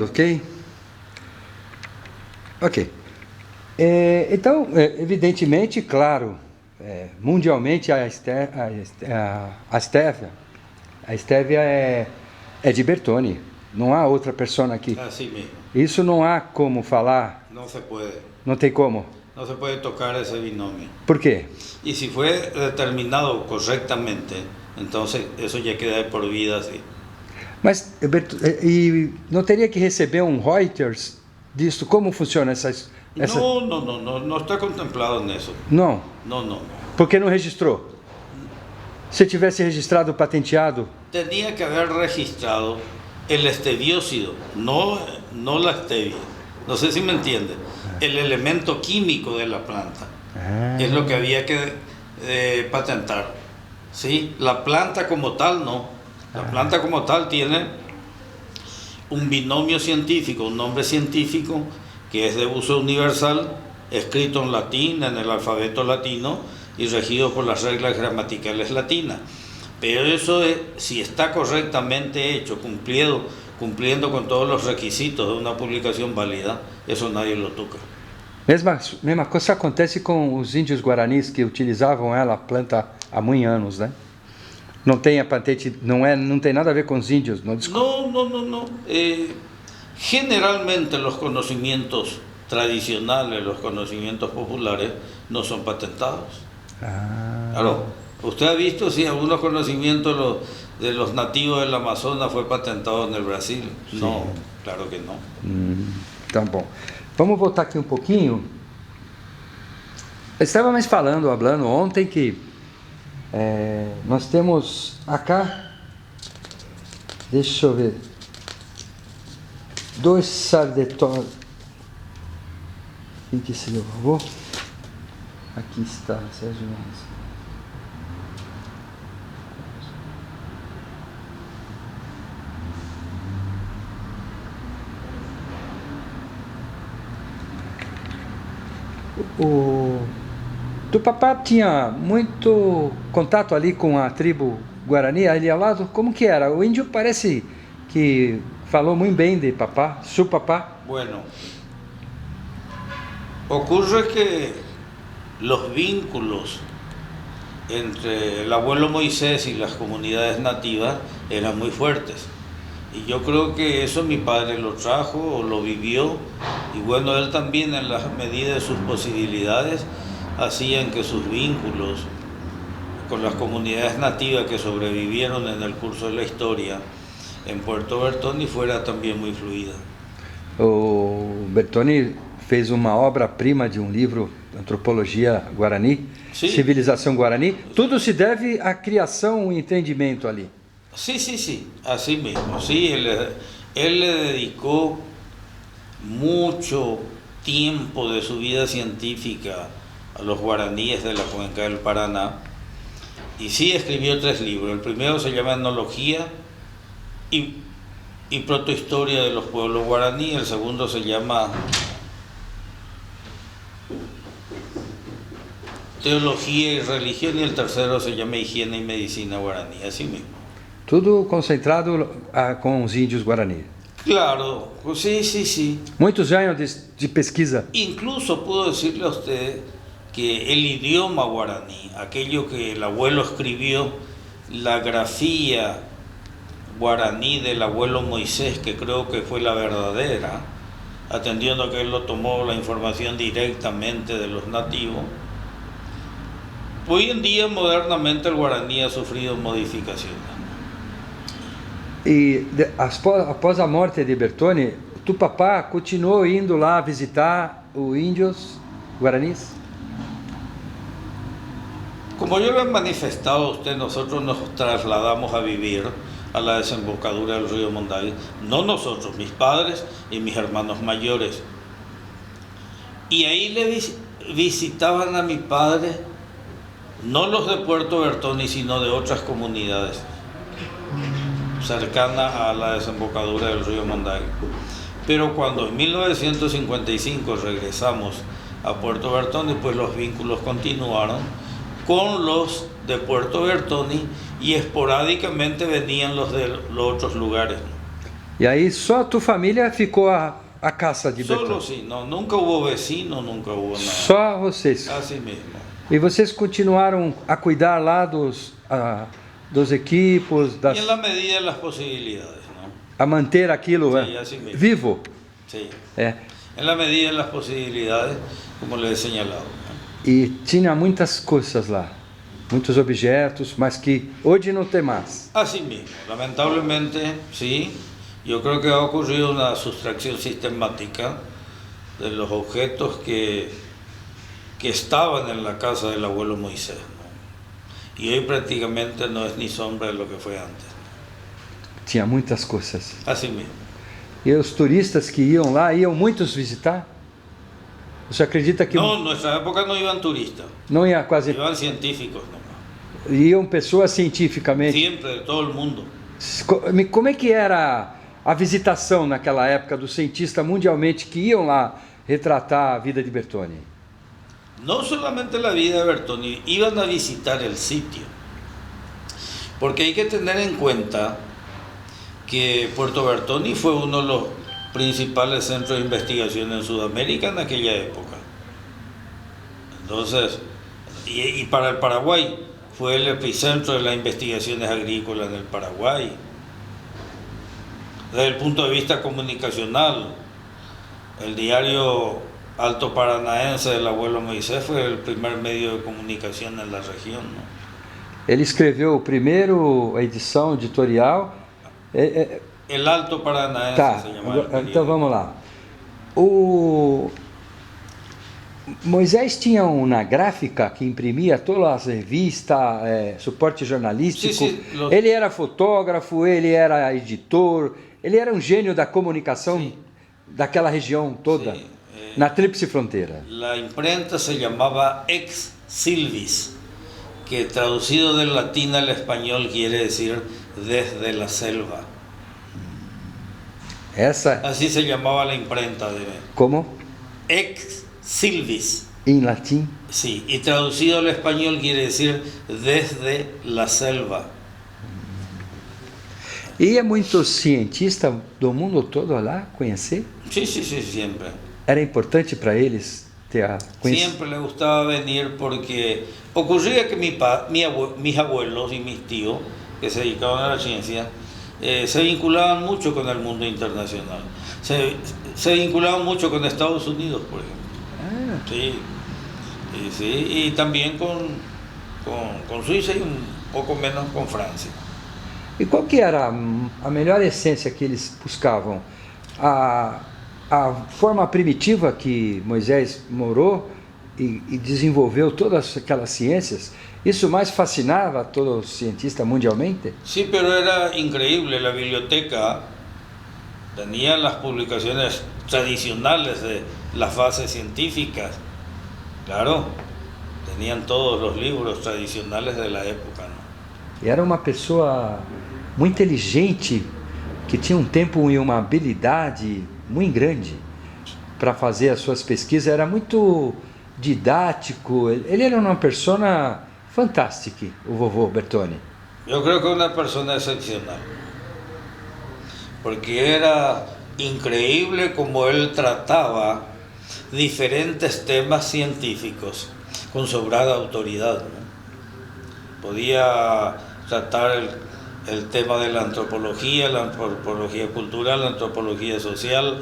Ok? Ok. Então, evidentemente, claro, mundialmente a Estévia é de Bertone. Não há outra persona aqui. Así mismo. Isso não há como falar. No se puede. Não tem como. No se puede tocar ese binomio. Por quê? Y si fue determinado correctamente, entonces eso ya queda de por vida así. Mas e não teria que receber um Reuters disso? Como funciona essa... No está contemplado en eso. Não. No. Porque não registrou. Se tivesse registrado, patenteado... Tenía que haber registrado el esteviócido, no la stevia. No sé si me entiende. El elemento químico de la planta es lo que había que patentar. ¿Sí? La planta como tal no. La planta como tal tiene un binomio científico, un nombre científico que es de uso universal, escrito en latín, en el alfabeto latino y regido por las reglas gramaticales latinas. Pero eso es, si está correctamente hecho, cumpliendo con todos los requisitos de una publicación válida, eso nadie lo toca. Mesma coisa acontece com os índios guaranis que utilizavam a planta há muitos anos, né? Não tem a patente, não tem nada a ver com os índios, não? No. Generalmente los conocimientos tradicionales, los conocimientos populares, no son patentados. Claro, ¿usted ha visto si algunos conocimientos de los nativos del Amazonas fue patentado en el Brasil? Sí. No, claro que no. Tá bom. Vamos voltar aqui um pouquinho. Estávamos falando ontem que nós temos acá, deixa eu ver, 2 sardetões. Quem que se levou? Aqui está, Sérgio Mendes. O Tupapá tinha muito contato ali com a tribo Guarani, ali ao lado. Como que era? O índio parece que falou muito bem de papá, su papá. Bueno, ocurre que los vínculos entre el abuelo Moisés y las comunidades nativas eran muy fuertes. Y yo creo que eso mi padre lo trajo o lo vivió, y bueno, él también en la medida de sus posibilidades hacían que sus vínculos con las comunidades nativas que sobrevivieron en el curso de la historia en Puerto Bertoni fuera también muy fluida. O Bertoni fez uma obra-prima de um livro, Antropologia Guarani, Sim. Civilização Guarani. Tudo se deve à criação e entendimento ali. Sí, así mismo. Sí, él le dedicó mucho tiempo de su vida científica a los guaraníes de la cuenca del Paraná, y sí escribió 3 libros. El primero se llama Etnología y Protohistoria de los pueblos guaraní. El segundo se llama Teología y Religión, y el tercero se llama Higiene y Medicina Guaraní, así mismo. Tudo concentrado com os índios Guarani. Claro, sí. Muitos anos de pesquisa. Incluso puedo decirle a usted que el idioma guaraní, aquello que el abuelo escribió, la grafía guaraní del abuelo Moisés, que creo que fue la verdadera, atendiendo a que él lo tomó la información directamente de los nativos, hoy en día modernamente el guaraní ha sufrido modificaciones. E após a morte de Bertone, Tupapá continuou indo lá visitar os índios guaranis? Como yo lo he manifestado a usted, nosotros nos trasladamos a vivir a la desembocadura del río Mondai. No nosotros, mis padres y mis hermanos mayores. Y ahí le visitaban a mi padre, no los de Puerto Bertoni, sino de otras comunidades cercanas a la desembocadura del río Mondai. Pero cuando en 1955 regresamos a Puerto Bertoni, pues los vínculos continuaron con los de Puerto Bertoni, y esporádicamente venían los de los otros lugares. E aí só a tua família ficou a casa de Solo Bertone? sí, no, nunca hubo vecino, nunca hubo nada. Só vocês? Así mismo. E vocês continuaram a cuidar lá dos equipos, Y en la medida de las posibilidades, ¿no? a manter aquilo Sí, así mismo. vivo? Sí. É. En la medida de las posibilidades, como les he señalado, ¿no? E tinha muitas coisas lá, muitos objetos, mas que hoje não tem mais. Así mismo, lamentablemente, sí, yo creo que ha ocurrido una sustracción sistemática de los objetos que estaban en la casa del abuelo Moisés, ¿no? Y hoy prácticamente no es ni sombra de lo que fue antes. Tinha muitas coisas. Así mismo. E os turistas que iam lá, iam muitos visitar? Você acredita que No, en nuestra época no iban turistas, não ia quase... iban científicos nomás. Iam pessoas cientificamente. Siempre, de todo el mundo. Como é que era a visitação naquela época dos cientistas mundialmente que iam lá retratar a vida de Bertone? No solamente la vida de Bertoni, iban a visitar el sitio. Porque hay que tener en cuenta que Puerto Bertoni fue uno de los principales centros de investigación en Sudamérica en aquella época. Entonces, y para el Paraguay, fue el epicentro de las investigaciones agrícolas en el Paraguay. Desde el punto de vista comunicacional, el diario Alto Paranaense del abuelo Moisés fue el primer medio de comunicación en la región, ¿no? Ele escreveu a primeira edição editorial. El Alto Paranaense Tá, se llamaba el periódico. então vamos lá. O Moisés tinha uma gráfica que imprimia todas as revistas, suporte jornalístico. Sim, Ele era fotógrafo, ele era editor, ele era um gênio da comunicação daquela região toda, na Tríplice Fronteira. La imprenta se llamaba Ex Silvis, que traducido del latín al español quiere decir desde la selva. Así se llamaba la imprenta de Como? Ex Silvis. Em latim? Sí, y traducido al español quiere decir desde la selva. Ia muitos cientistas do mundo todo lá conhecer? Sí, sí, sí, siempre. Era importante para eles ter a Siempre le gustaba venir porque ocurría que mis abuelos y mis tíos, que se dedicaban a la ciencia, se vinculaban mucho con el mundo internacional. Se vinculaban mucho con Estados Unidos, por ejemplo. Ah. Sí, y también con Suiza y un poco menos con Francia. E qual que era a melhor essência que eles buscavam? A forma primitiva que Moisés morou e desenvolveu todas aquelas ciências, isso mais fascinava todo cientista mundialmente? Sí, pero era increíble. La biblioteca tenía las publicaciones tradicionales de las bases científicas. Claro, tenían todos los libros tradicionales de la época, ¿no? E era uma pessoa muito inteligente, que tinha um tempo e uma habilidade muito grande para fazer as suas pesquisas. Era muito didático. Ele era uma persona fantástica, o vovô Bertone. Yo creo que una persona excepcional, porque era increíble como él trataba diferentes temas científicos con sobrada autoridad, ¿no? Podía tratar el tema de la antropología cultural, la antropología social,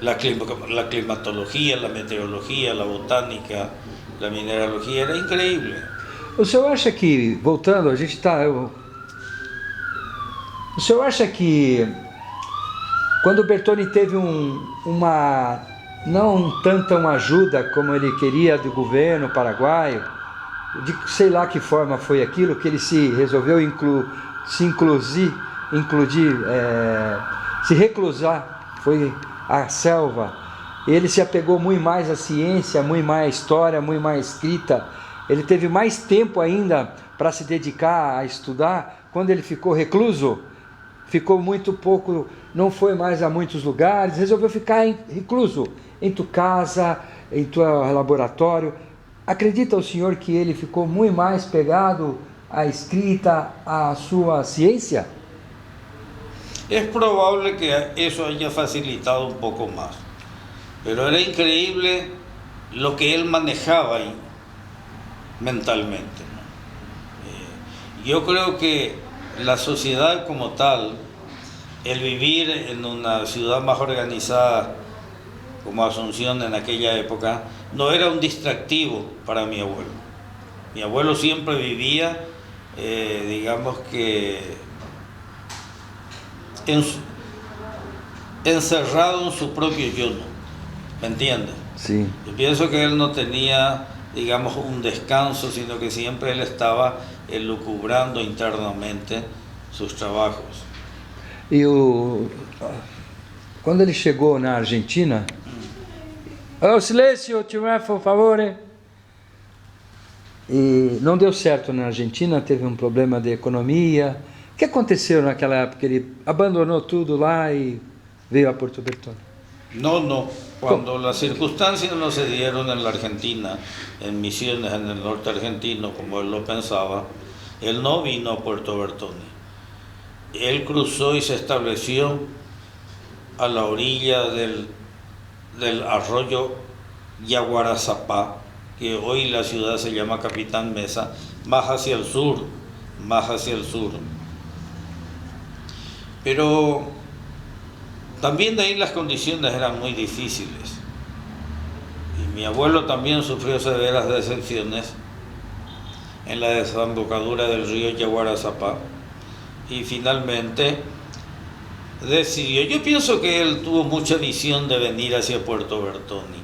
la climatología, la meteorología, la botánica, la mineralogía. Era increíble. O senhor acha que, voltando, a gente está... O senhor acha que quando o Bertone teve não tanta uma ajuda como ele queria do governo paraguaio, de sei lá que forma foi aquilo, que ele se resolveu se reclusar, foi à selva. Ele se apegou muito mais à ciência, muito mais à história, muito mais à escrita. Ele teve mais tempo ainda para se dedicar a estudar. Quando ele ficou recluso, ficou muito pouco, não foi mais a muitos lugares, resolveu ficar recluso em tua casa, em teu laboratório. Acredita o senhor que ele ficou muito mais pegado à escrita, à sua ciência? Es probable que eso haya facilitado un poco más, pero era increíble lo que él manejaba ahí mentalmente, ¿no? Yo creo que la sociedad como tal, el vivir en una ciudad más organizada como Asunción en aquella época, no era un distractivo para mi abuelo. Mi abuelo siempre vivía, digamos que, encerrado en su propio yo, ¿me entiendes? Sí. Yo pienso que él no tenía, digamos, un descanso, sino que siempre él estaba elucubrando internamente sus trabajos. E quando ele chegou na Argentina... Oh, silêncio, por favor. E não deu certo na Argentina, teve um problema de economia. O que aconteceu naquela época? Ele abandonou tudo lá e veio a Puerto Bertone. No. Cuando las circunstancias no se dieron en la Argentina, en Misiones, en el norte argentino, como él lo pensaba, él no vino a Puerto Bertone. Él cruzó y se estableció a la orilla del arroyo Yaguarazapá, que hoy la ciudad se llama Capitán Mesa, más hacia el sur. Pero también de ahí las condiciones eran muy difíciles. Y mi abuelo también sufrió severas decepciones en la desembocadura del río Yaguarazapá. Y finalmente decidió, yo pienso que él tuvo mucha visión de venir hacia Puerto Bertone.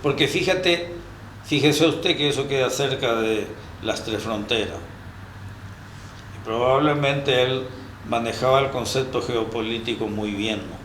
Porque fíjese usted que eso queda cerca de las tres fronteras. Y probablemente él manejaba el concepto geopolítico muy bien, ¿no?